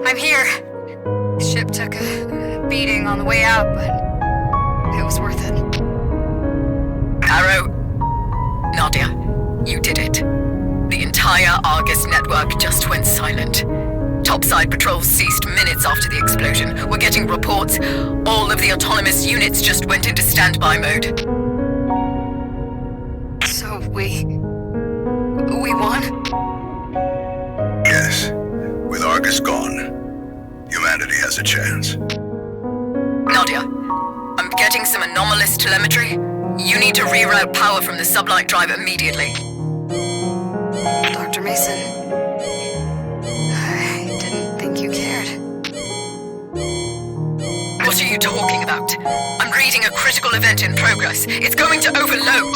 I'm here. The ship took a beating on the way out, but it was worth it. Arrow, Nadia, you did it. The entire Argus network just went silent. Topside patrols ceased minutes after the explosion. We're getting reports. All of the autonomous units just went into standby mode. So we won? Yes. With Argus gone, humanity has a chance. Nadia, I'm getting some anomalous telemetry. You need to reroute power from the sublight drive immediately. Dr. Mason, I didn't think you cared. What are you talking about? I'm reading a critical event in progress. It's going to overload.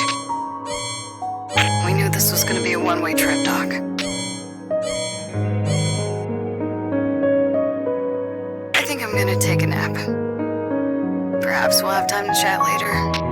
We knew this was going to be a one-way trip, Doc. I think I'm going to take a nap. Perhaps we'll have time to chat later.